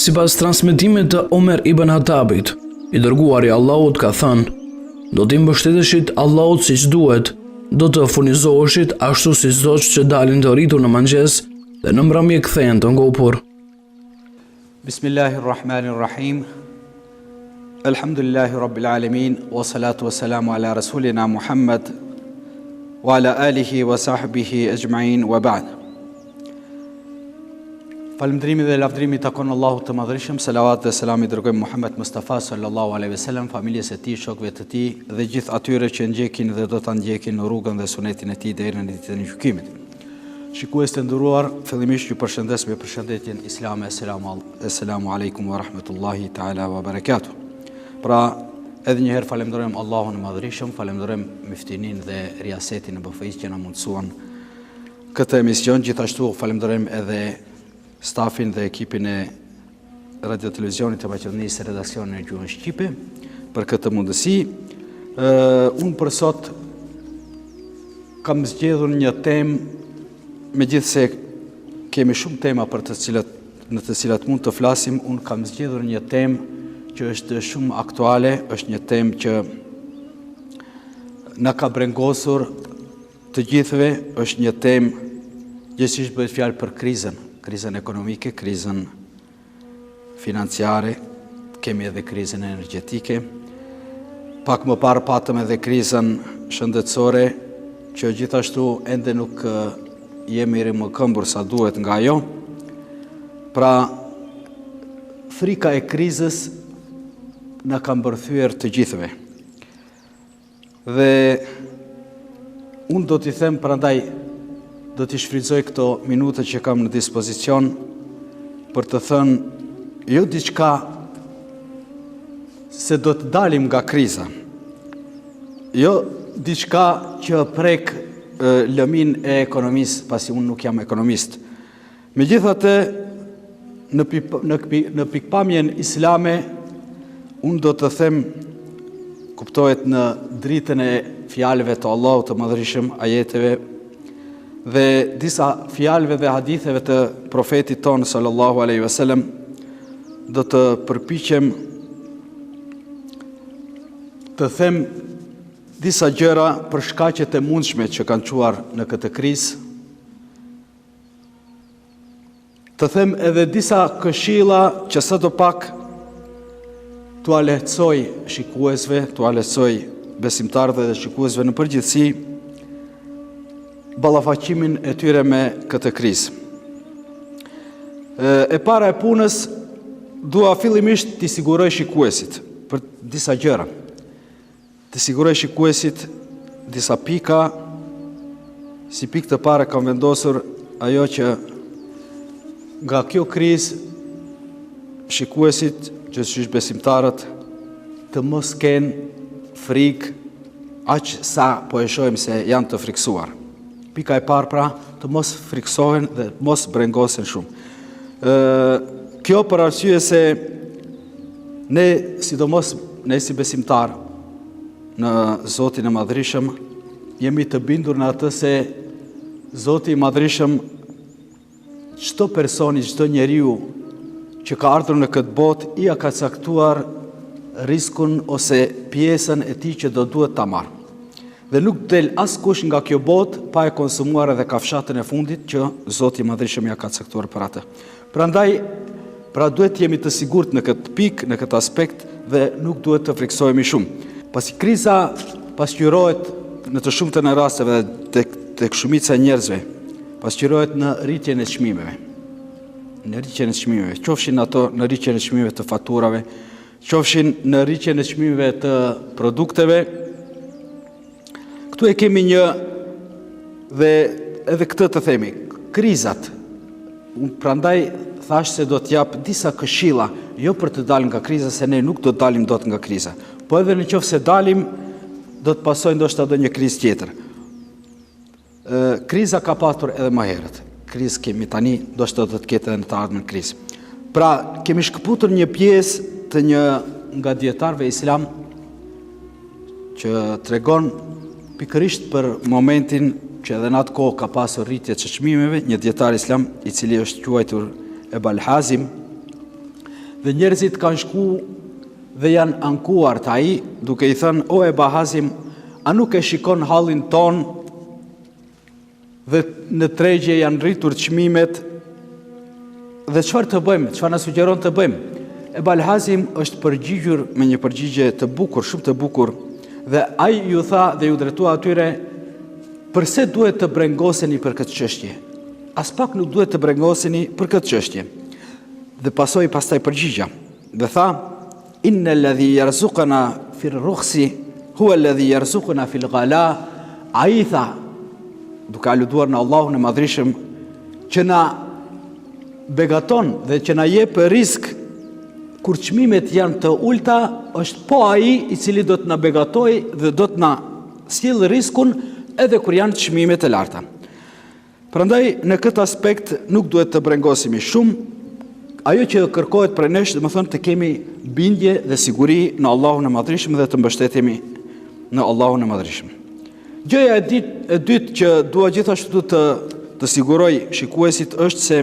Sipas transmetimit të Omer ibn Hatabit, i dërguari i Allahut ka thënë: do t'i mbështeteshit Allahut siç duhet, do të furnizoheshit ashtu si çdo që dalin të rritur në mëngjes dhe në mbrëmje kthehen të ngopur. Bismillahirrahmanirrahim. Elhamdulillahi rabbil alamin, wa salatu wa salamu ala rasulina Muhammad wa ala alihi wa sahbihi ajma'in wa ba'd. Falëndrimi dhe lavdrimi takon Allahut të Madhërisëm, selavat dhe selam i dërgojmë Muhammed Mustafa sallallahu alaihi wasallam, familjes së tij, shokëve të tij dhe gjithë atyre që ndjekin dhe do ta ndjekin në rrugën dhe sunetin e tij deri në ditën e gjykimit. Shikues të nderuar, fillimisht ju përshëndes me përshëndetjen islame, assalamu alaikum wa rahmatullahi ta'ala wa barakatuh. Pra, edhe një herë falenderojmë Allahun e Madhërisëm, falenderojmë Miftinin dhe riasetin e BFI që na mundsuan këtë emision, gjithashtu falenderojmë edhe stafin dhe ekipin e Radio Televizionit të Maqedonisë, redaksionin e gjuhës shqipe për këtë mundësi. Unë për sot kam zgjedhur një temë, megjithse kemi shumë tema në të cilat mund të flasim, unë kam zgjedhur një temë që është shumë aktuale, është një temë që na ka brengosur të gjithëve, është një temë gjithsesi bëhet fjalë për krizën ekonomike, krizën financiare, kemi edhe krizën energjetike. Pak më parë patëm edhe krizën shëndetësore, që gjithashtu ende nuk jemi rimëkëmbur sa duhet nga ajo. Pra, frika e krizës na ka mbërthyer të gjithëve. Dhe unë do t'i them, prandaj do t'i shfrytëzoj këto minuta që kam në dispozicion për të thënë jo diçka se do të dalim nga kriza, jo diçka që prek lëmin e ekonomisë, pasi unë nuk jam ekonomist. Megjithatë, në pikpamjen islame, unë do të them, kuptohet në dritën e fjalëve të Allahut të Madhërisëm, ajeteve dhe disa fjalëve dhe haditheve të profetit tonë sallallahu alaihi wasallam, do të përpiqem të them disa gjëra për shkaqet e mundshme që kanë çuar në këtë krizë. Të them edhe disa këshilla që sadopak t'u lehtësoj shikuesve, t'u lehtësoj besimtarëve dhe shikuesve në përgjithësi ballafaqimin e tyre me këtë krizë. E para e punës, dua fillimisht t'i siguroj shikuesit për disa gjëra. T'i siguroj shikuesit disa pika, si pikë të para kam vendosur ajo që nga kjo krizë shikuesit, gjithsesi besimtarët, të mos kenë frikë aq sa po e shohim se janë të friksuar. Pika e parë pra, të mos friksohen dhe mos brengosen shumë. Kjo për arsye se ne, sidomos ne si besimtar në Zotin e Madhërisëm, jemi të bindur në atë se Zoti i Madhërisëm, çdo personi, çdo njeriu që ka ardhur në këtë botë, i ka caktuar riskun ose pjesën e tij që do duhet ta marrë. Dhe nuk del askush nga kjo botë pa e konsumuar edhe kafshatën e fundit që Zoti i Madhërisëm ja ka caktuar për atë. Prandaj, duhet jemi të sigurt në këtë pikë, në këtë aspekt dhe nuk duhet të friksohemi shumë. Pasi kriza pasqyrohet në të shumtën e rasteve dhe tek shumica e njerëzve, pasqyrohet në rritjen e çmimeve. Në rritjen e çmimeve, qofshin ato në rritjen e çmimeve të faturave, qofshin në rritjen e çmimeve të produkteve, Këtu e kemi një, dhe edhe këtë të themi, krizat. Unë prandaj thash se do t'jap disa këshilla, jo për të dalim nga kriza, se ne nuk do të dalim dot nga kriza. Po edhe në qoftë se dalim, do të pasojë ndoshta do një krizë tjetër. Kriza ka patur edhe më herët. Krizë kemi tani, ndoshta do të ketë edhe në të ardhmen krizë. Pra, kemi shkëputur një pjesë të një nga dietarëve islam që tregon pikërisht për momentin që edhe në atë kohë ka pasur rritje të çmimeve, një dietar islam i cili është quajtur Ebul Hazim, dhe njerëzit kanë shku dhe janë ankuar të ai, duke i thënë, o Ebul Hazim, a nuk e shikon hallin ton dhe në tregje janë rritur çmimet, dhe çfarë të bëjmë, çfarë na sugjeron të bëjmë? Ebul Hazim është përgjigjur me një përgjigje të bukur, shumë të bukur, dhe ai ju tha dhe ju drejtua atyre, përse duhet të brengoseni për këtë çështje? As pak nuk duhet të brengoseni për këtë çështje. Dhe pasoi pastaj përgjigja, dhe tha, inna alladhi yarzuquna fi ar-rukhsi huwa alladhi yarzuquna fi al-ghala. Ai tha, duke aluduar në Allahun e Madhrishëm, që na begaton dhe që na jep risk kur çmimet janë të ulta, është po ai i cili do të na begatoj dhe do të na sjell riskun edhe kur janë çmimet e larta. Prandaj në këtë aspekt nuk duhet të brengosemi shumë. Ajo që kërkohet prej nesh, domethënë të kemi bindje dhe siguri në Allahun e Madhrishëm dhe të mbështetemi në Allahun e Madhrishëm. Gjëja e dytë që dua gjithashtu të siguroj shikuesit është se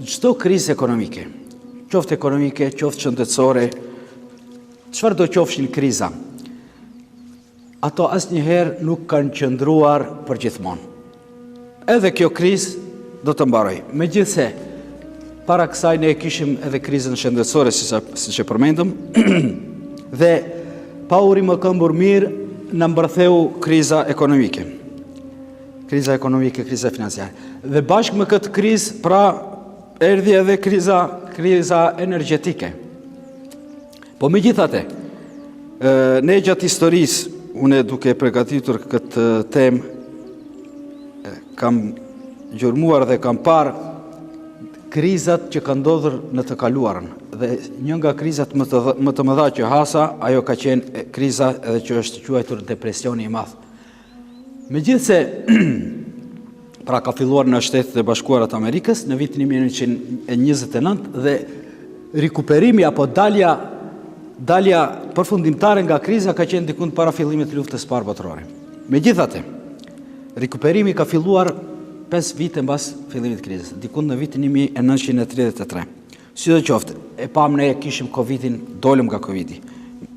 çdo krizë ekonomike, qoftë ekonomike, qoftë shëndetësore, çfarë do qofshin kriza, ato asnjëherë nuk kanë qëndruar për gjithmonë. Edhe kjo krizë do të mbaroj. Megjithse, para kësaj ne kishim edhe krizën shëndetësore, siç e përmendëm, dhe pa u rimëkëmbur mirë, na mbërtheu kriza ekonomike. Kriza ekonomike, kriza financiare. Dhe bashkë me këtë krizë, pra erdhi edhe kriza energjetike. Po megjithatë, ne gjatë historisë, unë duke përgatitur këtë temë, kam gjurmuar dhe kam parë krizat që kanë ndodhur në të kaluarën. Dhe një nga krizat më të mëdha që hasa, ajo ka qenë kriza edhe që është quajtur depresioni i madh. Megjithse, pra ka filluar në Shtetet e Bashkuara të Amerikës në vitin 1929 dhe rikuperimi apo dalja përfundimtare nga kriza ka qenë diku para fillimit të luftës së parë botërore. Megjithatë, rikuperimi ka filluar 5 vite mbas fillimit të krizës, diku në vitin 1933. Sidoqoftë, e pam ne kishim Covidin, dolëm nga Covidi.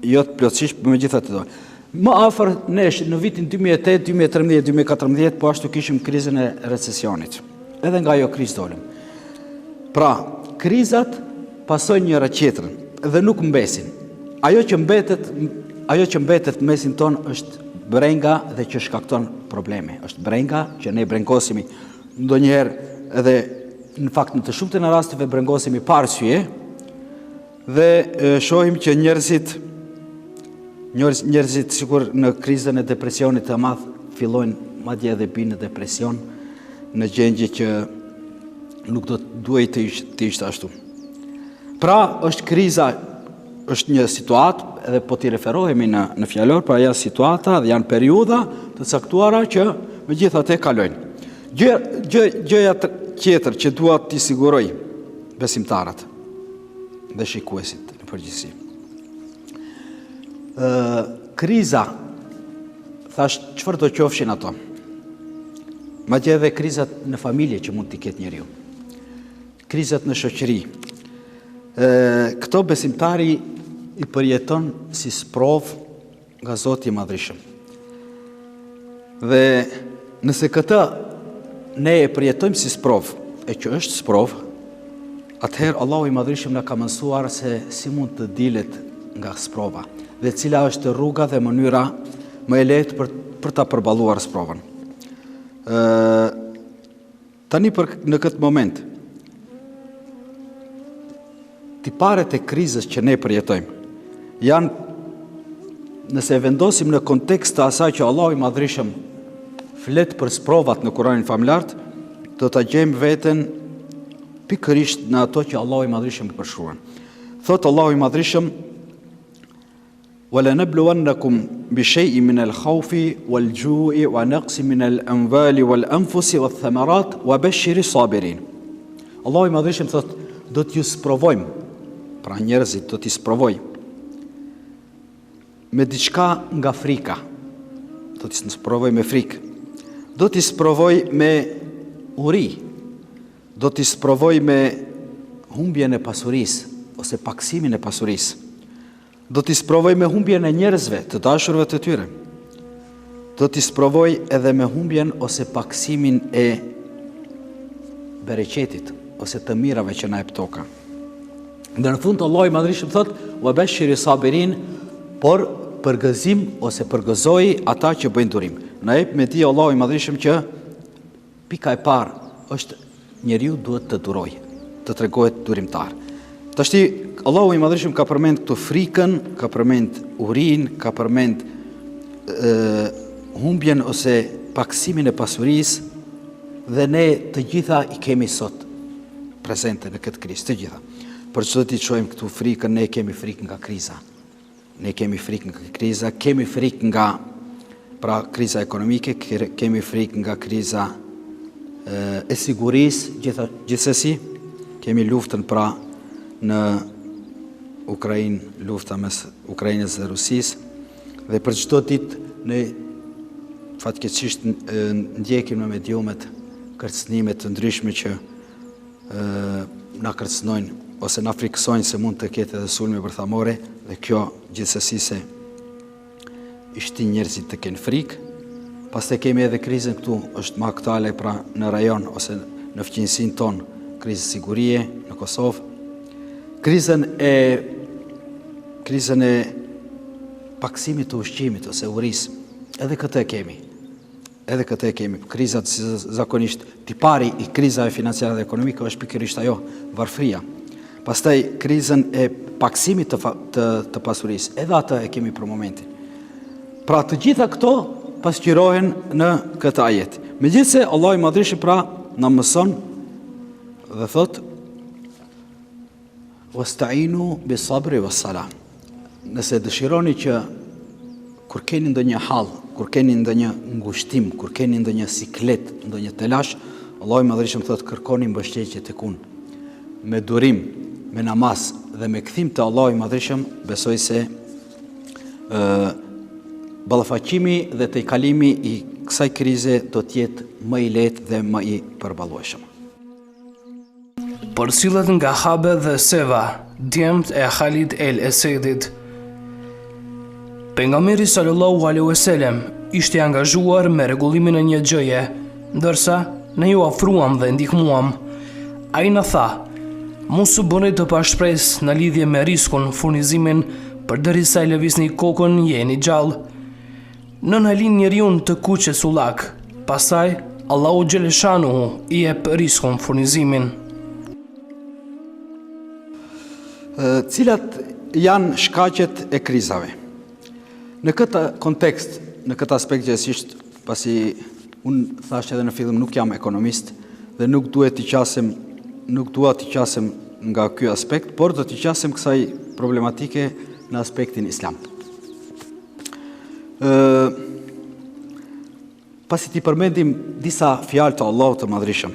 Jo të plotësisht, por megjithatë dolëm. Më afër nesh në vitin 2008, 2013, 2014, po ashtu kishim krizën e recesionit. Edhe nga ajo krizë dolëm. Pra, krizat pasojnë njëra tjetrën dhe nuk mbesin. Ajo që mbetet mesin ton është brenga dhe që shkakton probleme. Është brenga që ne brengosimi ndonjëherë edhe në fakt në të shumtën e rasteve brengosimi pa arsye dhe shohim që njerëzit sikur në krizën e depresionit të madh fillojnë madje edhe binë në depresion në gjendje që nuk do të duhej të ishte ashtu. Pra, kriza është një situatë, edhe po t'i referohemi në fjalor, pra janë situata dhe janë periudha të caktuara që megjithatë kalojnë. Gjëja tjetër që dua t'i siguroj besimtarët dhe shikuesit në përgjithësi. Kriza, thash, çfarë do qofshin ato? Madje edhe krizat në familje që mund t'i ketë njeriu. Krizat në shoqëri. Këto besimtari i përjeton si sprov nga Zoti i Madhrishëm. Dhe nëse këtë ne e përjetojmë si sprov, e që është sprov, atëherë Allahu i Madhrishëm na ka mësuar se si mund të dilet nga sprova dhe cila është rruga dhe mënyra më e lehtë për ta përballuar sprovën. Tani në këtë moment, tiparet e krizës që ne përjetojmë janë nëse vendosim në kontekst të asaj që Allahu i Madhreshëm flet për sprovat në Kur'anin famlar, do ta gjejmë veten pikërisht në ato që Allahu i Madhreshëm përshkruan. Thot Allahu i Madhreshëm: وَلَنَبْلُوَنَّكُمْ بِشَيْءٍ مِنَ الْخَوْفِ وَالْجُوعِ وَنَقْصٍ مِنَ الْأَمْوَالِ وَالْأَنْفُسِ وَالثَّمَرَاتِ وَبَشِّرِ الصَّابِرِينَ. Allahu i Madhreshëm thot, do t'ju sprovojmë, pra njerëzit do t'i sprovoj me diçka nga frika, do t'i sprovoj me frikë, do t'i sprovoj me uri, do t'i sprovoj me humbjen e pasurisë ose paksimin e pasurisë, do t'i sprovoj me humbjen e njerëzve, të dashurve të tyre, do t'i sprovoj edhe me humbjen ose paksimin e bereqetit ose të mirave që na jep toka. Dhe në fund Allahu i Madhreshëm thot: "Wa bashiri sabirin", por përgëzim ose përgëzoi ata që bëjnë durim. Na jep me di Allahu i Madhreshëm që pika e parë është njeriu duhet të durojë, të tregohet durimtar. Tashti Allahu i Madhreshëm ka përmend këtu frikën, ka përmend urin, ka përmend humbjen ose paksimin e pasurisë, dhe ne të gjitha i kemi sot prezente në këtë krizë, të gjitha. Për çdo ditë shohim këtu frikën, ne kemi frikë nga kriza. Ne kemi frikë nga kriza, kemi frikë nga kriza ekonomike, kemi frikë nga kriza e sigurisë, gjithsesi, kemi luftën në Ukrainë, lufta mes Ukrainës dhe Rusisë, dhe për çdo ditë ne fatkeqësisht ndjekim në mediumet kërcënime të ndryshme që na kërcënojnë ose na friksojnë se mund të ketë edhe sulme bërthamore, dhe kjo gjithsesi se i shtin njerëzit të kenë frikë. Pastaj kemi edhe krizën këtu, është më aktuale në rajon ose në fqinjësinë tonë, krizë sigurie në Kosovë, krizën e paksimit të ushqimit ose urisë, edhe këtë e kemi. Edhe këtë e kemi. Krizat zakonisht tipari i krizave financiare dhe ekonomike është pikërisht ajo, varfëria. Pastaj krizën e paksimit të pasurisë, edhe atë e kemi për momentin. Pra të gjitha këto pasqyrohen në këtë ajet. Megjithse Allahu i Madhreshëm na mëson dhe thot: "Wasta'inu bis-sabri was-salah." Nëse dëshironi që kur keni ndonjë hall, kur keni ndonjë ngushtim, kur keni ndonjë siklet, ndonjë telash, Allahu i Madhreshëm thot: kërkoni mbështetje tek unë. Me durim, me namaz dhe me kthim te Allahu i Madhreshëm, besoj se ballafaqimi dhe tejkalimi i kësaj krize do të jetë më i lehtë dhe më i përballueshëm. Përcillet nga Habe dhe Seva, djemt e Khalid el Esedit. Pejgamberi sallallahu alaihi wasallam ishte angazhuar me rregullimin e një gjëje, ndërsa ne ju ofruam dhe ndihmuam. Ai na tha: "Mos u bëni të pashpresë në lidhje me riskun, furnizimin, përderisa i lëvizni kokën, jeni gjallë. Nën halin njeriu të kuqe sullak, pastaj Allahu xhaleshanuhu i jep riskun, furnizimin." Cilat janë shkaqet e krizave? Në këtë kontekst, në këtë aspekt gjithësisht, pasi unë thash edhe në fillim nuk jam ekonomist dhe nuk dua t'i qasem nga ky aspekt, por do t'i qasem kësaj problematike në aspektin islam. Pasi t'i përmendim disa fjalë të Allahut të Madhreshëm,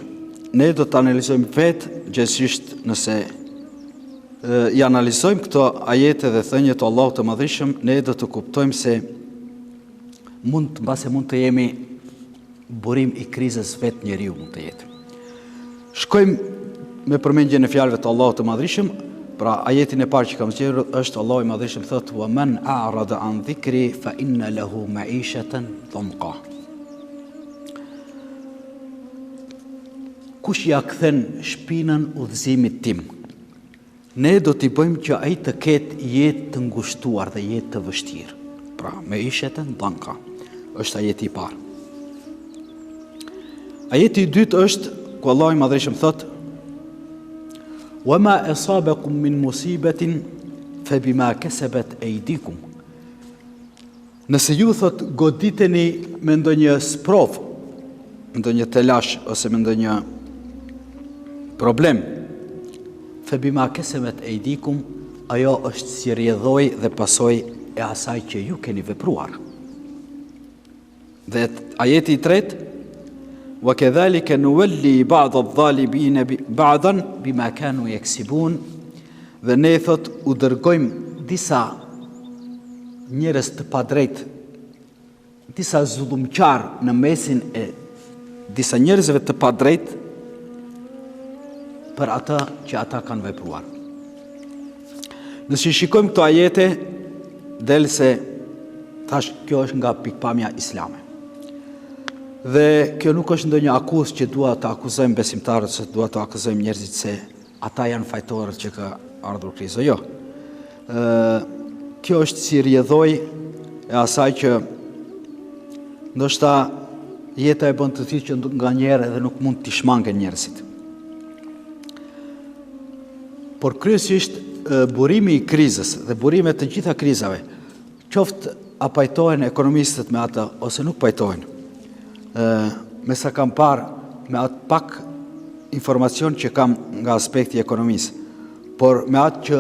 ne do të analizojmë vetë gjithësisht nëse i analizojmë këto ajete dhe thënje të Allahut të Madhreshëm, ne do të kuptojmë se mbase mund të jemi burim i krizës vetë njeriu mund të jetë. Shkojmë me përmendjen e fjalëve të Allahut të Madhreshëm, pra ajetin e parë që kam zgjedhur është Allahu i Madhreshëm thotë: "Wa man a'rada an dhikri fa inna lahu ma'ishatan dhamqa." Kush ja kthen shpinën udhëzimit tim, ne do t'i bëjmë që ai të ketë jetë të ngushtuar dhe jetë të vështirë. Pra, me ishetën dhanka, është ajeti i parë. Ajeti i dytë është ku Allahu i Madhreshëm thotë: "Wa ma asabakum min musibatin fa bima kasabat aydikum." Nëse ju thot goditeni me ndonjë sprov, ndonjë telash ose me ndonjë problem, fe bima kesemet e idikum, ajo është si rjedhoj dhe pasoj e asaj që ju keni vepruar. Dhe ajeti i tretë, wa kedhalike nuwalli ba'd adh-dhalimin ba'dan bima kanu yaksibun, dhe ne thot u dërgojmë disa njerëz të padrejt, disa zullumqar në mesin e disa njerëzve të padrejt për ata që ata kanë vepruar. Nëse shikojmë këto ajete, del se thash kjo është nga pikpamja islame. Dhe kjo nuk është ndonjë akuzë që dua të akuzojmë besimtarët, se dua të akuzojmë njerëzit se ata janë fajtorët që ka ardhur kriza. Jo. Kjo është si rjedhoj e asaj që ndoshta jeta e bën të tillë që nga njerë edhe nuk mund t'i shmangen njerëzit. Por kryesisht burimi i krizës dhe burimet të gjitha krizave, qoftë a pajtohen ekonomistët me atë ose nuk pajtohen, me sa kam parë, me atë pak informacion që kam nga aspekti ekonomisë, por me atë që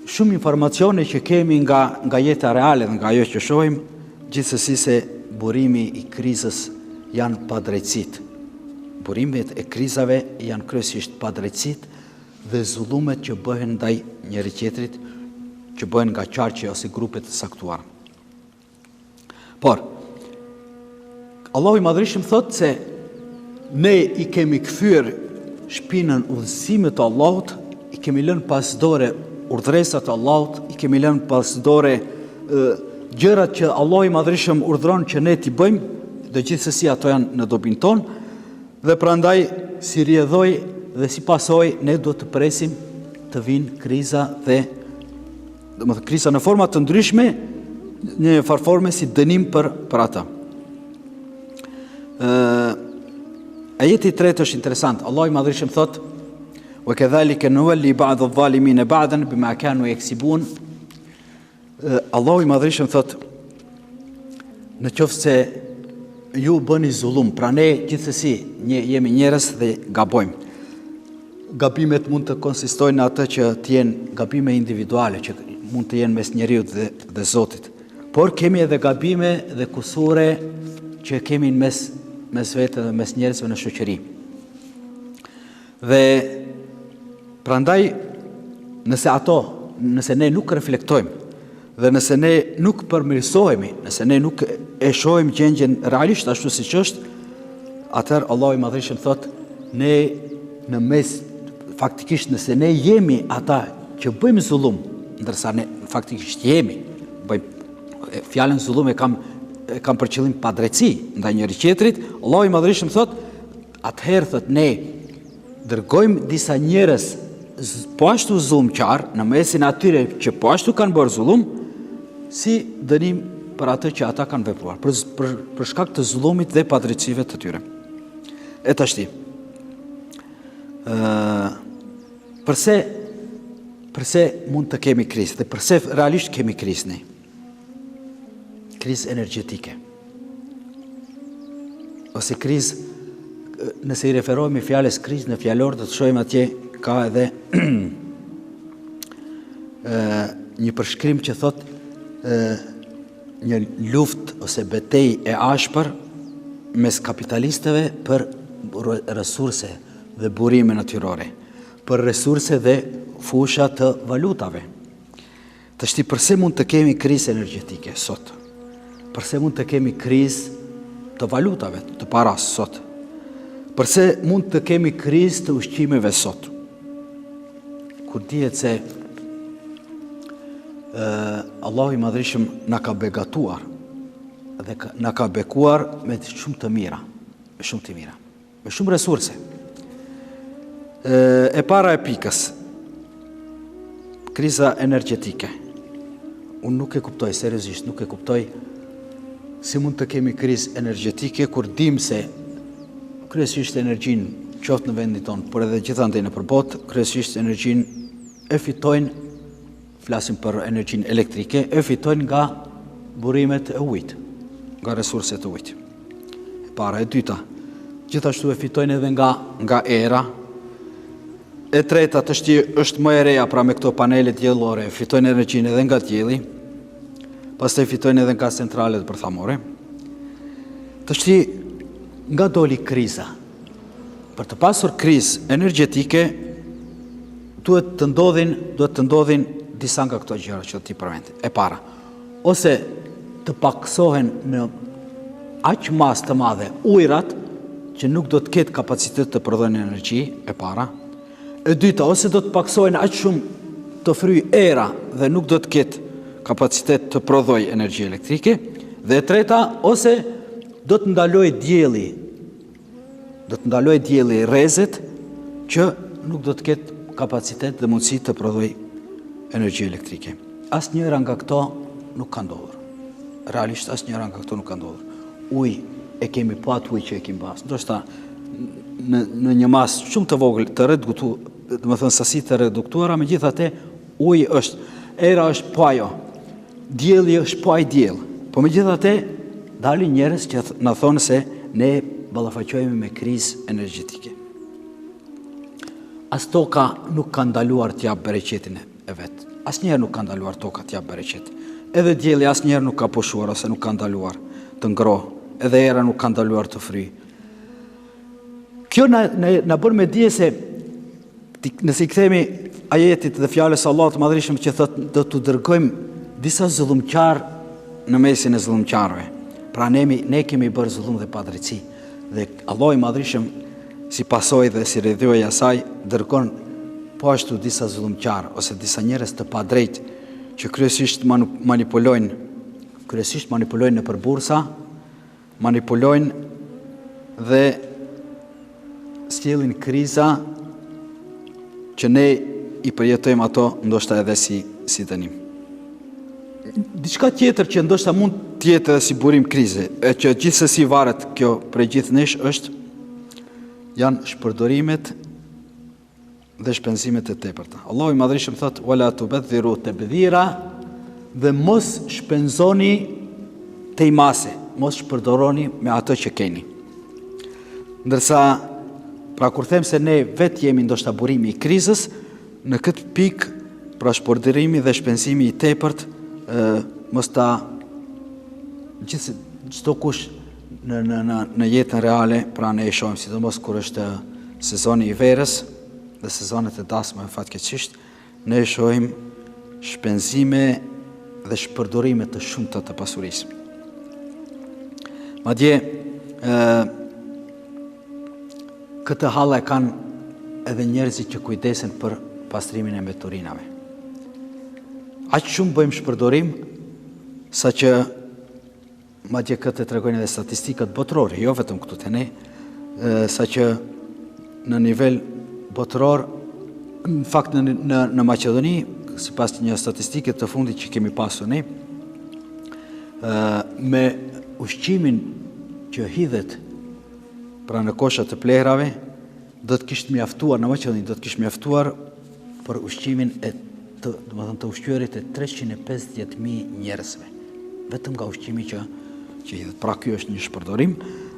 shumë informacione që kemi nga jeta reale dhe nga ajo që shohim, gjithsesi se burimi i krizës janë padrejtësit. Burimet e krizave janë kryesisht padrejtësit dhe zullumet që bëhen ndaj njëri tjetrit, që bëhen nga qarqe ose grupet të saktuar. Por, Allahu i Madhreshëm thotë se ne i kemi kthyer shpinën udhësimit të Allahut, i kemi lënë pas dore urdhresat të Allahut, i kemi lënë pas dore gjërat që Allahu i Madhreshëm urdhron që ne t'i bëjmë, dhe gjithsesi ato janë në dobin tonë, dhe prandaj si rjedhoj dhe si pasoj ne do të presim të vinë kriza dhe kriza në forma të ndryshme, një farforme si dënim për ata. Ajeti i tretë është interesant. Allahu i Madhreshëm thotë: "Wa kadhalika nuwalli ba'd adh-dhalimin ba'dan bima kanu yaksibun." Allahu i Madhreshëm thotë, në qoftë se ju bëni zullum, pra ne gjithsesi jemi njerëz dhe gabojmë. Gabimet mund të konsistojnë në atë që të jenë gabime individuale, që mund të jenë mes njeriut dhe Zotit. Por kemi edhe gabime dhe kusure që kemi mes vete dhe mes njerëzve në shoqëri. Dhe prandaj nëse ne nuk reflektojmë dhe nëse ne nuk përmirësohemi, nëse ne nuk e shohim gjendjen realisht ashtu siç është, atëherë Allahu i Madhreshëm thotë, ne në mes faktikisht nëse ne jemi ata që bëjmë zullum, ndërsa ne faktikisht jemi, fjalën zullum e kam për qëllim padrejtësi ndaj njëri tjetrit, Allahu i Madhreshëm thotë, atëherë thotë ne dërgojmë disa njerëz po ashtu zullumqar në mesin atyre që po ashtu kanë bërë zullum, si dënim për atë që ata kanë vepruar, për shkak të zullumit dhe padrejtësive të tyre. E tashti, përse mund të kemi krizë dhe përse realisht kemi krizë ne? Krizë energjetike. Ose krizë, nëse i referohemi fjalës krizë në fjalor, do të shohim atje ka edhe një përshkrim që thot një luftë ose betejë e ashpër mes kapitalistëve për resurse dhe burime natyrore, për resurse dhe fusha të valutave. Tashti përse mund të kemi krizë energjetike sot? Përse mund të kemi krizë të valutave, të paras sot? Përse mund të kemi krizë të ushqimeve sot? Kur dihet se Allahu i Madhreshëm na ka begatuar dhe na ka bekuar me shumë të mira, me shumë resurse. E para e pikës, kriza energjetike. Unë nuk e kuptoj, seriozisht nuk e kuptoj si mund të kemi krizë energjetike kur dim se kryesisht energjinë qoftë në vendin tonë, por edhe gjithandej në botë, kryesisht energjinë e fitojnë, flasim për energjinë elektrike, e fitojnë nga burimet e ujit, nga resurset e ujit. E para, e dyta, gjithashtu e fitojnë edhe nga era. E treta, është më e reja, pra me këto panelet diellore, fitojnë energjinë edhe nga dielli, pastaj fitojnë edhe nga centralet bërthamore. Nga doli kriza. Për të pasur krizë energjetike, duhet të ndodhin disa nga këto gjëra që ti përmend. E para, ose të paksohen në aq masë të madhe ujërat që nuk do të ketë kapacitet të prodhojnë energji, e para. E dyta, ose do të paksohen aq shumë të fryj era dhe nuk do të ketë kapacitet të prodhojë energji elektrike. Dhe e treta, ose do të ndaloj dielli rrezet që nuk do të ketë kapacitet dhe mundësi të prodhoj energji elektrike. Asnjëra nga këto nuk ka ndodhur. Realisht asnjëra nga këto nuk ka ndodhur. Ujë e kemi, po atë ujë që e kemi pas. Ndoshta në një masë shumë të vogël, të reduktuar, domethënë sasi të reduktuara, megjithatë uji është, era është po ajo. Dielli është po ai diell. Po megjithatë dalin njerëz që na thonë se ne ballafaqohemi me krizë energjetike. As toka nuk ka ndaluar të jap bereqetin e vet. Asnjëherë nuk ka ndaluar toka të jap bereqet. Edhe dielli asnjëherë nuk ka pushuar ose nuk ka ndaluar të ngrohë. Edhe era nuk ka ndaluar të fryjë. Kjo na bën me dije se nëse i kthemi ajetit dhe fjalës së Allahut të Madhërisht që thotë do t'u dërgojmë disa zullumqar në mesin e zullumqarëve. Pra ne kemi bërë zullum dhe padrejti. Dhe Allahu i Madhërisht si pasojë dhe si rrjedhoi asaj dërgon po ashtu disa zullumqar ose disa njerëz të padrejt që kryesisht manipulojnë nëpër bursa, manipulojnë dhe sjellin kriza që ne i përjetojmë ato ndoshta edhe si dënim. Diçka tjetër që ndoshta mund të jetë edhe si burim krize, e që gjithsesi varet kjo prej gjithë nesh janë shpërdorimet dhe shpenzimet e tepërta. Allahu i Madhërisht thotë: "Wala tubadhiru tabdhira", dhe mos shpenzoni tej mase, mos shpërdoroni me ato që keni. Ndërsa, pra kur them se ne vetë jemi ndoshta burimi i krizës, në këtë pikë, pra shpërdorimi dhe shpenzimi i tepërt, mos ta çdo kush në jetën reale, pra ne e shohim sidomos kur është sezoni i verës dhe sezonet e dasme fatkeqësisht, ne e shohim shpenzime dhe shpërdorime të shumta të pasurisë. Madje këtë hallë kanë edhe njerëzit që kujdesen për pastrimin e mbeturinave. Aq shumë bëjmë shpërdorim saqë madje këtë tregojnë edhe statistikat botërore, jo vetëm këtu te ne, saqë në nivel botëror, në fakt në Maqedoni, sipas një statistike të fundit që kemi pasur ne, me ushqimin që hidhet pra në koshat të plehrave, do të kishte mjaftuar në Maqedoni, do të kishte mjaftuar për ushqimin të ushqyerit e 350.000 njerëzve, vetëm nga ushqimi që hidhet. Pra ky është një shpërdorim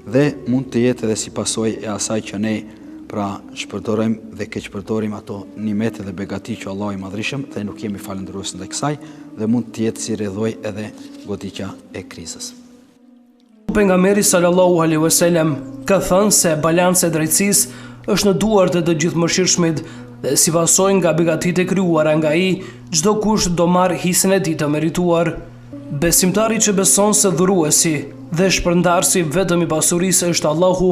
dhe mund të jetë edhe si pasojë e asaj që ne pra shpërdorojmë dhe keqpërdorim ato nimete dhe begati që Allahu i Madhërisht dhe nuk jemi falëndërues ndaj kësaj dhe mund të jetë si rrjedhoj edhe goditja e krizës. Pejgamberi sallallahu alaihi wasallam ka thënë se balanca e drejtësisë është në duart e të gjithë mëshirshmit dhe si pasojë nga begatitë e krijuara nga ai, çdo kush do marrë hisën e tij të merituar. Besimtari që beson se dhuruesi dhe shpërndarësi vetëm i pasurisë është Allahu,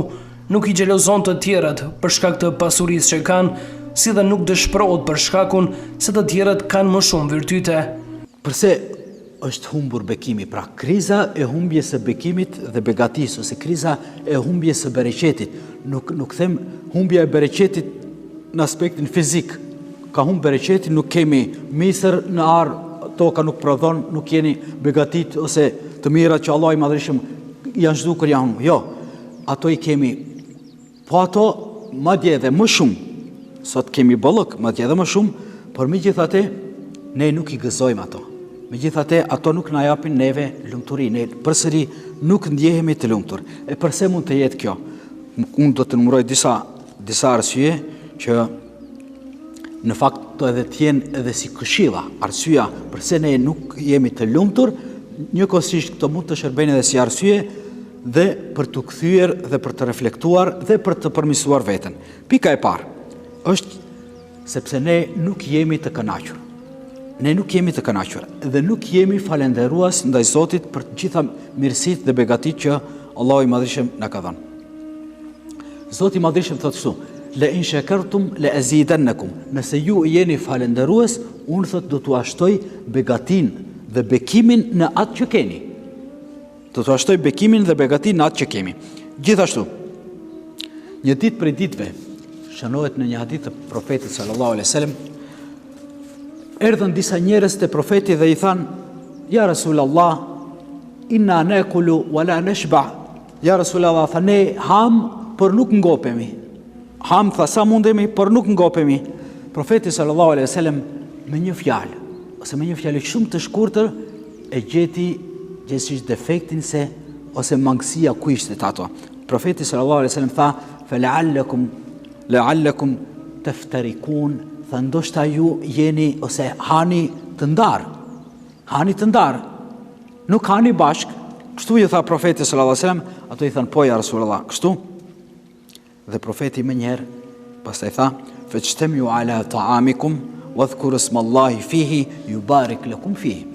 nuk i xhelozon të tjerët për shkak të pasurisë që kanë, si dhe nuk dëshpërohet për shkakun se të tjerët kanë më shumë virtyte. Përse është humbur bekimi, pra kriza e humbjes së bekimit dhe begatisë, ose kriza e humbjes së bereqetit. Nuk them humbja e bereqetit në aspektin fizik. Ka humbur bereqetin, nuk kemi misër në ar, toka nuk prodhon, nuk jeni begatit ose të mirat që Allah i Madhërisht janë zhdukur janë. Jo, ato i kemi, po ato madje edhe më shumë. Sot kemi bollëk, madje edhe më shumë, por megjithatë ne nuk i gëzojmë ato. Megjithatë, ato nuk na japin neve lumturi, ne përsëri nuk ndjehemi të lumtur. E pse mund të jetë kjo? Unë do të numëroj disa arsye që në fakt do edhe të jenë edhe si këshilla, arsyeja pse ne nuk jemi të lumtur, njëkohësisht këto mund të shërbejnë edhe si arsye dhe për të kthyer dhe për të reflektuar dhe për të përmirësuar veten. Pika e parë është sepse ne nuk jemi të kënaqur. Ne nuk jemi të kënaqur dhe nuk jemi falendërues ndaj Zotit për të gjitha mirësitë dhe begatitë që Allahu i Madhërisht na ka dhënë. Zoti i Madhërisht thotë kështu: "La in shakartum la azidannakum." Nëse ju jeni falendërues, unë thot do t'u ashtoj begatin dhe bekimin në atë që keni. Do t'u ashtoj bekimin dhe begatin në atë që kemi. Gjithashtu, një ditë prej ditëve, shënohet në një hadith të profetit sallallahu alaihi wasallam, erdhën disa njerëz te profeti dhe i thanë: "Ja Rasulallah, inna nakulu wala nashba." Ja Rasulallah, tha, ne ham por nuk ngopemi. Ham, tha, sa mundemi, por nuk ngopemi. Profeti sallallahu alaihi wasallam me një fjalë, ose me një fjalë shumë të shkurtër, e gjeti gjithsesi defektin se ose mangësia ku ishte ato. Profeti sallallahu alaihi wasallam tha: "Fa la'allakum taftarikun." Tha, ndoshta ju jeni ose hani të ndarë. Hani të ndarë. Nuk hani bashk. Kështu ju tha profeti sallallahu alaihi wasallam, ato i thanë: "Po ja Rasulullah, kështu?" Dhe profeti më njëherë pastaj tha: "Fajtamiu ala ta'amikum wadhkuru ismallahi fihi yubarik lakum fihi."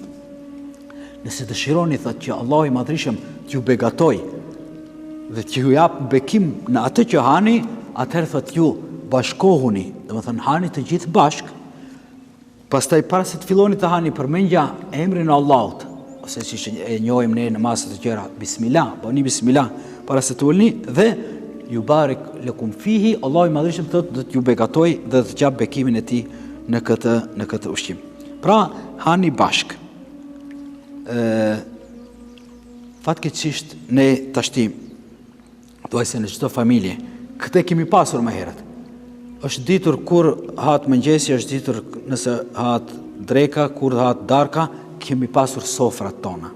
Nëse dëshironi, thot, që Allahu i Madhërisht t'ju begatoj dhe t'ju jap bekim në atë që hani, atëherë thot ju bashkohuni, domethënë hani të gjithë bashk. Pastaj para se të filloni të hani, përmendja emrin e Allahut, ose siç e njohim ne në masat e tjera, bismillah, bëni bismillah para se të ulni dhe yubarik lakum fihi, Allahu i Madhërisht thot do t'ju begatoj dhe të jap bekimin e tij në këtë ushqim. Pra, hani bashk. Fatkeqësisht ne tashti thuaj se në çdo familje këtë kemi pasur më herët. Është ditur kur hat mëngjesi, është ditur nëse hat dreka, kur hat darka, kemi pasur sofrat tona.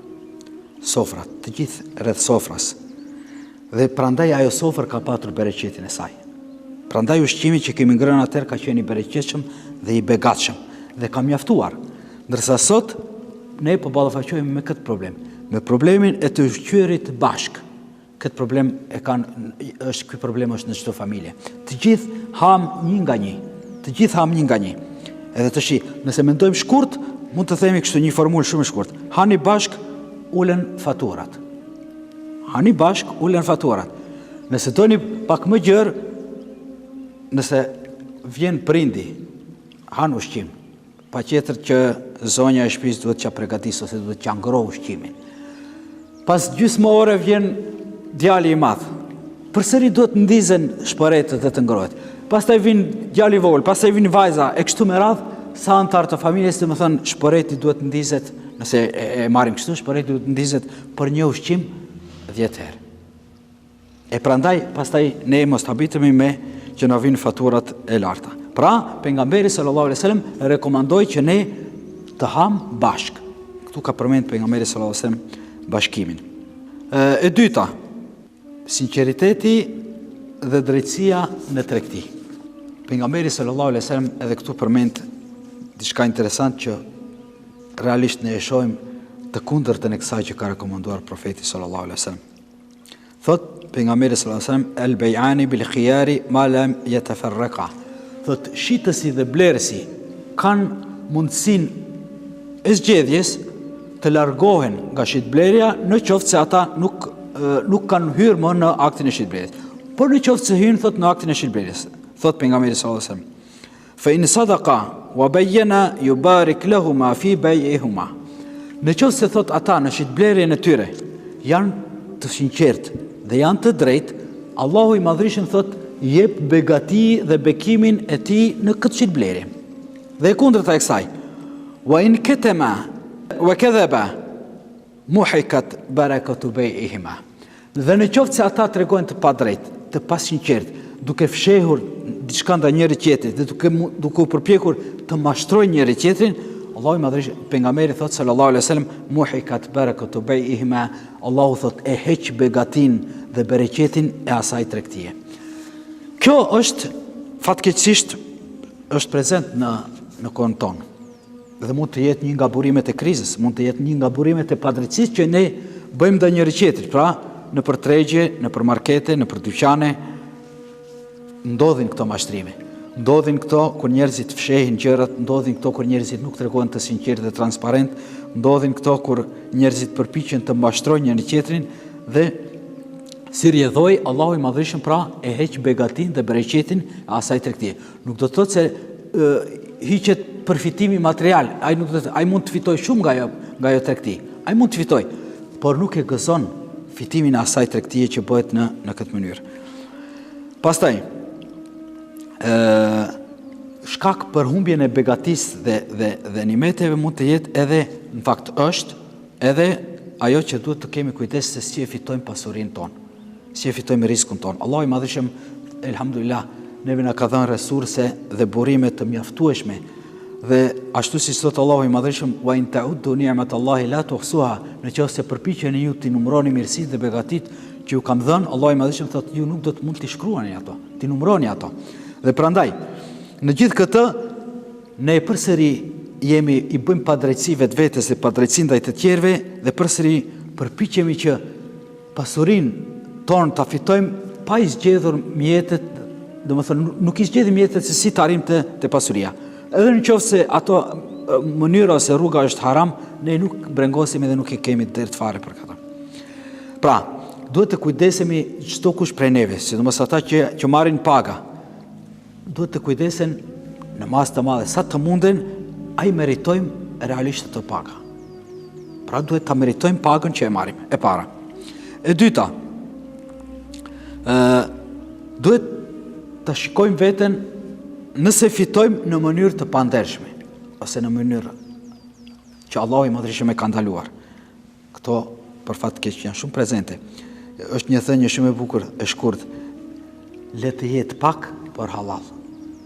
Sofrat, të gjithë rreth sofras. Dhe prandaj ajo sofër ka patur bereqetin e saj. Prandaj ushqimi që kemi ngrënë atëherë ka qenë i bereqetshëm dhe i begatshëm dhe ka mjaftuar. Ndërsa sot ne po ballafaqohemi me këtë problem, me problemin e të ushqyerit bashk. Ky problem është në çdo familje. Të gjithë ham një nga një. Të gjithë ham një nga një. Edhe tash, nëse mendojmë shkurt, mund të themi kështu një formulë shumë e shkurt. Hani bashk, ulen faturat. Hani bashk, ulen faturat. Nëse doni pak më gjerë, nëse vjen prindi, han ushqim, patjetër që zonja e shtëpisë duhet t'ja përgatisë ose duhet t'ja ngrojë ushqimin. Pas gjysmë ore vjen djali i madh. Përsëri duhet ndizen shporetët dhe të ngrohet. Pastaj vin djali i vogël, pastaj vin vajza, e kështu me radhë, sa antar të familjes, domethënë shporeti duhet ndizet, nëse e marrim kështu, shporeti duhet ndizet për një ushqim 10 herë. E prandaj pastaj ne mos habitemi me që na vijnë faturat e larta. Pra, pejgamberi sallallahu alajhi wasallam rekomandoi që ne të ham bashk. Këtu ka përmend pejgamberi sallallahu alajhi wasallam bashkimin. E dyta, sinqeriteti dhe drejtësia në tregti. Pejgamberi sallallahu alajhi wasallam edhe këtu përmend diçka interesant që realisht ne e shohim të kundërtën e kësaj që ka rekomanduar profeti sallallahu alajhi wasallam. Thot pejgamberi sallallahu alajhi wasallam: "El bay'ani bil khiyari ma lam yatafarraqa." Thot shitësi dhe blerësi kanë mundësinë e zgjedhjes të largohen nga shitblerja në qoftë se ata nuk kanë hyrë më në aktin e shitblerjes. Por në qoftë se hynë, thot, në aktin e shitblerjes, thot pejgamberi sallallahu alajhi wasallam: "Fa in sadaqa wa bayyana yubarik lahuma fi bay'ihuma." Në qoftë se thot ata në shitblerjen e tyre janë të sinqertë dhe janë të drejtë, Allahu i Madhërisht thot jep begati dhe bekimin e tij në këtë shitblerje. Dhe e kundërta e kësaj: "Wa in katama wa kadhaba muhikat barakatu bay'ihima." Dhe në qoftë se ata tregojnë të padrejtë, të pasinqertë, duke fshehur diçka ndaj njëri tjetrit dhe duke u përpjekur të mashtrojnë njëri tjetrin, Allahu i madhërisht, pejgamberi thot sallallahu alaihi wasallam, muhikat barakatu bai'ihima, Allahu thot e heq begatin dhe bereqetin e asaj tregtie. Kjo është fatkeqësisht është prezent në kohën tonë. Dhe mund të jetë një nga burimet e krizës, mund të jetë një nga burimet e padrejtisë që ne bëjmë ndaj njëri tjetrit. Pra, në për tregje, në për markete, në për dyqane, ndodhin këto mashtrime. Ndodhin këto kur njerëzit fshehin gjërat, ndodhin këto kur njerëzit nuk tregojnë të sinqert dhe transparent, ndodhin këto kur njerëzit përpiqen të mashtrojnë njëri tjetrin dhe si rjedhoi Allahu i madhërisht pra e heq begatin dhe bereqetin e asaj tregtie. Nuk do të thotë se hiqet përfitimi material, ai mund të fitojë shumë nga ajo tregti. Ai mund të fitojë, por nuk e gëzon fitimin e asaj tregtie që bëhet në këtë mënyrë. Pastaj, shkak për humbjen e begatisë dhe nimeteve mund të jetë edhe, në fakt është edhe ajo që duhet të kemi kujdes se si e fitojmë pasurinë tonë, si e fitojmë riskun tonë. Allahu i madhëshëm, elhamdulillah, neve na ka dhënë resurse dhe burime të mjaftueshme. Dhe ashtu si thot Allahu i madhëshëm, wa in ta'uddu ni'matallahi la tuhsuha, nëse përpiqeni ju të numëroni mirësitë dhe begatit që ju kam dhënë, Allahu i madhëshëm thot ju nuk do të mund të shkruani ato, të numëroni ato. Dhe prandaj, në gjithë këtë, ne përsëri i bëjmë padrejtësi vetvetes dhe padrejtësi ndaj të tjerëve dhe përsëri përpiqemi që pasurinë tonë ta fitojmë pa i zgjedhur mjetet, domethënë nuk i zgjedhim mjetet se si të arrijmë te pasuria. Edhe nëse ato mënyra ose rruga është haram, ne nuk brengosim dhe nuk e kemi dert fare për këtë. Pra, duhet të kujdesemi çdo kush prej neve, sidomos ata që marrin paga. Duhet të kujdesen në masë të madhe, sa të munden, ai meritojmë realisht të paga. Pra duhet ta meritojmë pagën që e marrim, e para. E dyta, duhet të shikojmë veten nëse fitojmë në mënyrë të pandershme, ose në mënyrë që Allahu i madhërisht e ka ndaluar. Këto për fat keq janë shumë prezente. Është një thënie shumë e bukur, e shkurt. Le të jetë pak por halal.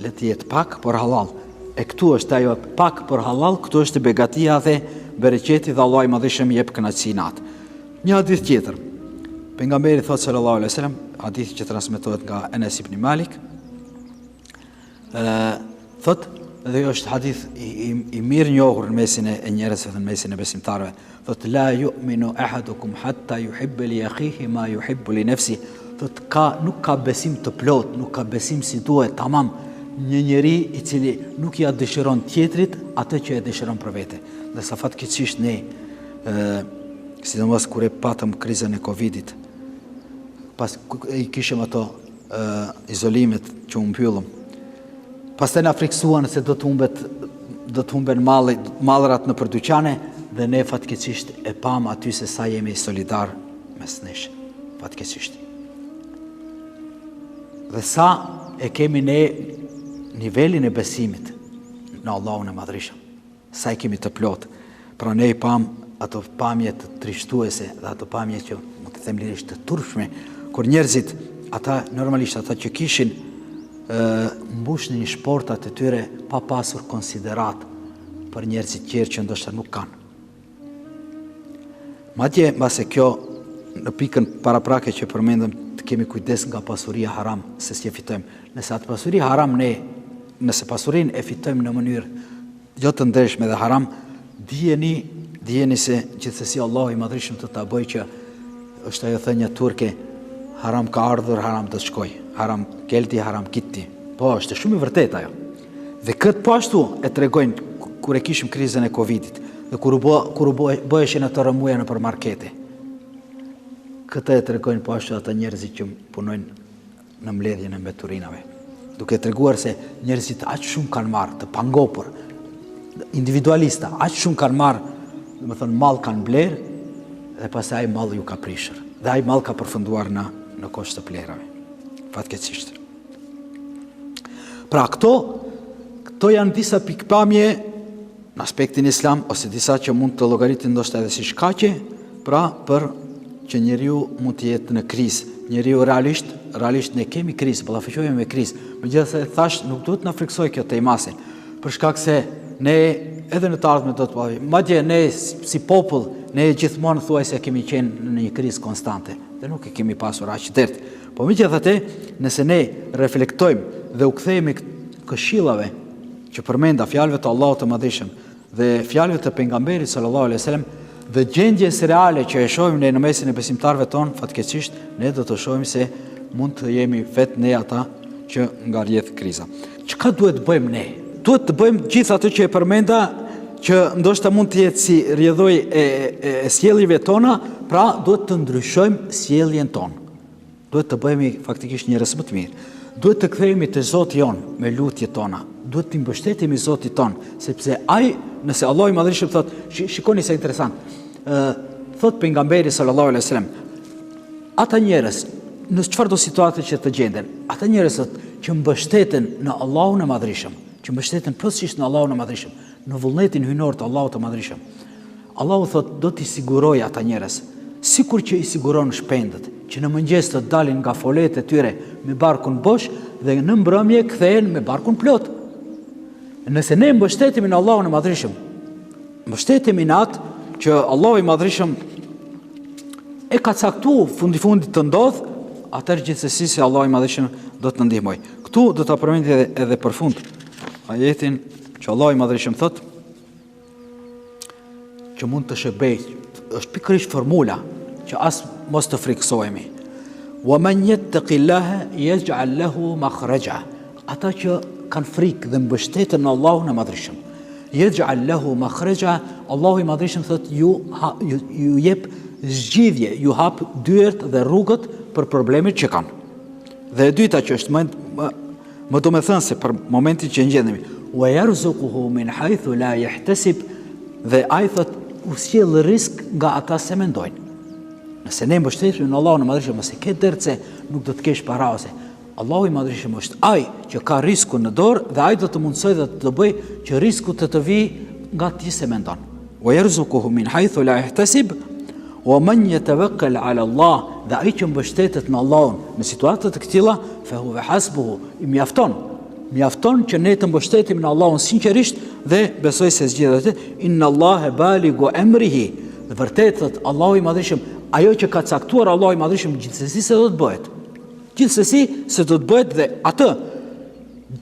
Le të jetë pak por halal. E këtu është ajo pak por halal, këtu është begatia dhe bereqeti dhe Allahu i madhërisht jep kënaqësinë atë. Një hadith tjetër. Pejgamberi thot sallallahu alaihi wasallam, hadith që transmetohet nga Enes ibn Malik, thot, dhe është hadith i mirë njohur në mesin e njerëzve dhe në mesin e besimtarëve, thot la yu'minu ahadukum hatta yuhibba li akhihi ma yuhibbu li nafsi, thot nuk ka besim të plot, nuk ka besim si duhet, tamam, një njeri i cili nuk ja dëshiron tjetrit atë që e dëshiron për vete. Dhe sa fatkeqësisht ne, sidomos kur e patëm krizën e Covidit, pas i kishim ato izolimet që u mbyllëm, pastaj na friksuan se do të humben mallrat në dyqane dhe ne fatkeqësisht e pam aty se sa jemi solidar mes nesh, fatkeqësisht. Dhe sa e kemi ne nivelin e besimit në Allahun e madhrishëm, sa e kemi të plot. Pra ne i pam ato pamje të trishtuese dhe ato pamje që mund të them lirisht të turpshme, kur njerëzit, normalisht ata që kishin mbushnin një shportat e tyre pa pasur konsiderat për njerëzit tjerë që ndoshta nuk kanë. Madje mbase kjo në pikën paraprake që përmendëm, të kemi kujdes nga pasuria haram, se si e fitojmë. Nëse atë pasuri haram nëse pasurin e fitojmë në mënyrë jo të ndershme dhe haram, dijeni se gjithsesi Allahu i madhrishëm të ta bëjë që është ajo thënia turke, haram ka ardhur, haram do të shkojë. Haram kelti, haram kitti. Po, është shumë e vërtetë ajo. Dhe këtë po ashtu e tregojnë kur e kishim krizën e Covidit dhe kur u bëheshin ato rëmuja nëpër markete. Këtë e tregojnë po ashtu ata njerëzit që punojnë në mbledhjen e mbeturinave, duke treguar se njerëzit aq shumë kanë marrë të pangopur, individualista, aq shumë kanë marrë, domethënë mall kanë blerë dhe pastaj ai mall ju ka prishur. Dhe ai mall ka përfunduar në kosh të plerave. Fatkeqësisht. Pra këto janë disa pikpamje në aspektin islam, ose disa që mund të llogaritin ndoshta edhe si shkaqe, pra për që njeriu mund të jetë në krizë. Njeriu realisht ne kemi krizë, ballafaqohemi me krizë. Megjithatë thash nuk duhet na friksoj kjo temase, për shkak se ne edhe në të ardhmen do të bëj. Madje ne si popull, ne gjithmonë thuaj se kemi qenë në një krizë konstante dhe nuk e kemi pasur aq dert. Po megjithatë, nëse ne reflektojmë dhe u kthehemi këshillave që përmenda fjalëve të Allahut të Madhëshëm dhe fjalëve të pejgamberit sallallahu alejhi wasallam dhe gjendjes reale që e shohim ne në mesin e besimtarëve ton, fatkeqësisht ne do të shohim se mund të jemi vetë ne ata që nga rrjedh kriza. Çka duhet të bëjmë ne? Duhet të bëjmë gjithë ato që e përmenda, që ndoshta mund të jetë si rrjedhoj e sjelljeve tona, pra duhet të ndryshojmë sjelljen tonë. Duhet të bëhemi faktikisht njerëz më të mirë. Duhet të kthehemi te Zoti jon me lutjet tona. Duhet të mbështetemi Zotit ton, sepse ai, nëse Allahu i Madhërisht thot, shikoni se interesant. Thot pejgamberi sallallahu alejhi wasallam, ata njerëz në çfarëdo situate që të gjenden, ata njerëz që mbështeten në Allahun e Madhërisht, që mbështeten plotësisht në Allahun e Madhërisht, në vullnetin hyjnor të Allahut të Madhërisht. Allahu thot do t'i siguroj ata njerëz, sikur që i siguron shpendët, që në mëngjes të dalin nga folet e tyre me barkun bosh dhe në mbrëmje kthehen me barkun plot. Nëse ne mbështetemi në Allahun e Madhërisht, mbështetemi në atë që Allahu i Madhërisht e ka caktuar fundi të ndodh, atëherë gjithsesi se Allahu i Madhërisht do të ndihmoj. Ktu do ta përmendë edhe për fund ajetin që Allahu i Madhërisht thot që mund të shërbejë, është pikërisht formula që as mos të friksohemi. Wa man yattaqillaha yaj'al lahu makhraja. Ata që kanë frikë dhe mbështeten në Allahun e Madhërisht. Yaj'al lahu makhraja, Allahu i Madhërisht thot ju jep zgjidhje, ju hap dyert dhe rrugët për problemet që kanë. Dhe e dyta që është më domethënëse për momentin që ngjendemi, wa yarzuquhu min haythu la yahtasib, dhe ai thot u sjell risk nga ata se mendojnë. Nëse ne mbështetemi në Allahun e Madhërisht, mos e ke derce, nuk do të kesh para ose. Allahu i Madhërisht është ai që ka riskun në dorë dhe ai do të mundsoj dhe të bëj që risku të vi nga ti se mendon. Wa yarzuquhu min haythu la yahtasib wa man yatawakkal ala Allah, dhe ai që mbështetet në Allahun në situata të këtilla, fa huwa hasbuhu, i mjafton që ne të mbështetemi në Allahun sinqerisht dhe besoj se zgjidhet. Inna Allaha balighu amrihi, dhe vërtet thot Allahu i Madhërisht, ajo që ka caktuar Allahu i Madhërisht gjithsesi se do të bëhet. Gjithsesi se do të bëhet dhe atë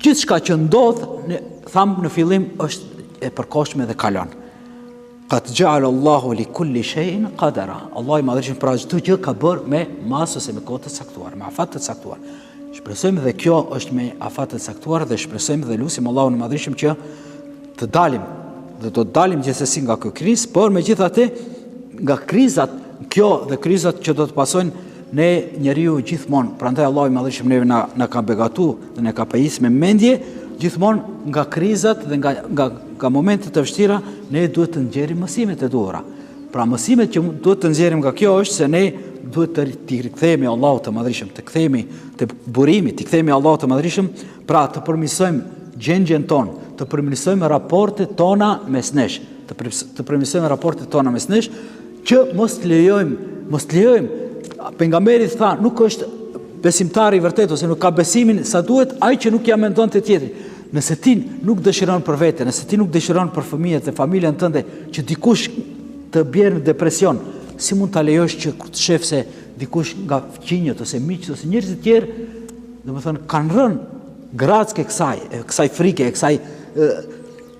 gjithçka që ndodh, ne tham në fillim është e përkohshme dhe kalon. Qad ja'ala Allahu li kulli shay'in qadara. Allahu i Madhërisht pra çdo gjë ka bërë me masë ose me kohë të caktuar, me afat të caktuar. Shpresojmë dhe kjo është me afat të caktuar dhe shpresojmë dhe lutim Allahun e Madhërisht që të dalim dhe do të dalim gjithsesi nga kjo krizë, por megjithatë nga krizat kjo dhe krizat që do të pasojnë ne njeriu gjithmonë, prandaj Allahu i Madhërisht neve na ka begatuar dhe na ka pajisur me mendje, gjithmonë nga krizat dhe nga momentet e vështira ne duhet të nxjerrim mësimet e duhura. Pra mësimet që duhet të nxjerrim nga kjo është se ne duhet të rikthehemi Allahut të Madhërisht, të kthehemi te burimi, të kthehemi Allahut të Madhërisht, pra të përmirësojmë gjendjen tonë, të përmirësojmë raportet tona mes nesh, të përmirësojmë raportet tona mes nesh, që mos lejojmë. Pejgamberi tha, nuk është besimtari i vërtet ose nuk ka besimin sa duhet ai që nuk ja mendon të tjetrin. Nëse ti nuk dëshiron për vete, nëse ti nuk dëshiron për fëmijët dhe familjen tënde që dikush të bjerë në depresion, si mund ta lejosh që të shef se dikush nga fëmijët ose miqt ose njerëz të tjerë, domethënë kanë rënë grackë kësaj frike, kësaj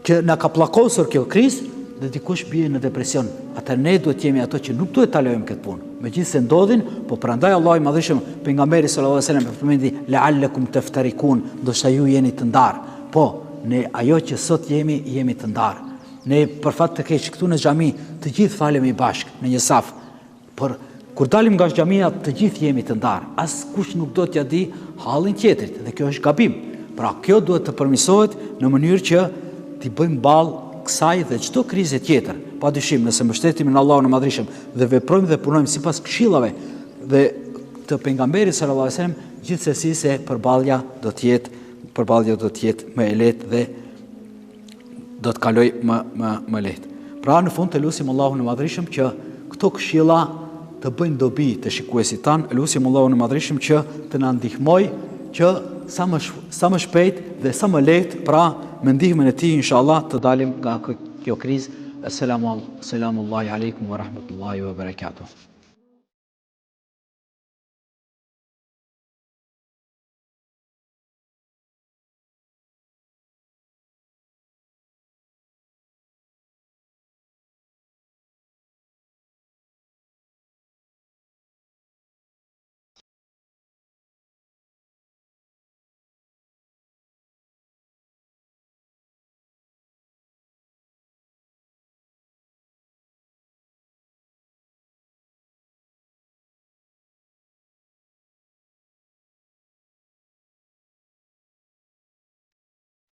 që na ka pllakosur kjo krizë, dhe dikush bie në depresion. Atëherë ne duhet jemi ato që nuk duhet ta lejojmë këtë punë. Megjithëse ndodhin, po prandaj Allahu i Madhërisht pejgamberi sallallahu alajhi wasallam përmendi la'allakum taftarikun, do sa ju jeni të ndarë. Po, ne ajo që sot jemi të ndarë. Ne për fat të keq këtu në xhami të gjithë falemi bashkë në një saf. Por kur dalim nga xhamia të gjithë jemi të ndarë. Askush nuk do t'ja di hallin tjetrit dhe kjo është gabim. Pra kjo duhet të përmirësohet në mënyrë që t'i bëjmë ballë kësaj dhe çdo krize tjetër. Padyshim, nëse mbështetemi në Allahun e Madhërisht dhe veprojmë dhe punojmë sipas këshillave dhe të pejgamberit sallallahu alajhi wasallam, gjithsesi se përballja do të jetë më e lehtë dhe do të kaloj më lehtë. Pra në fund të lutim Allahun e Madhërisht që këto këshilla të bëjnë dobi të shikuesit tan, lutim Allahun e Madhërisht që të na ndihmoj që sa më shpejt dhe sa më lehtë, pra me ndihmën e tij inshallah të dalim nga kjo kjo krizë. Selamullahi alaikum wa rahmatullahi wa barakatuh.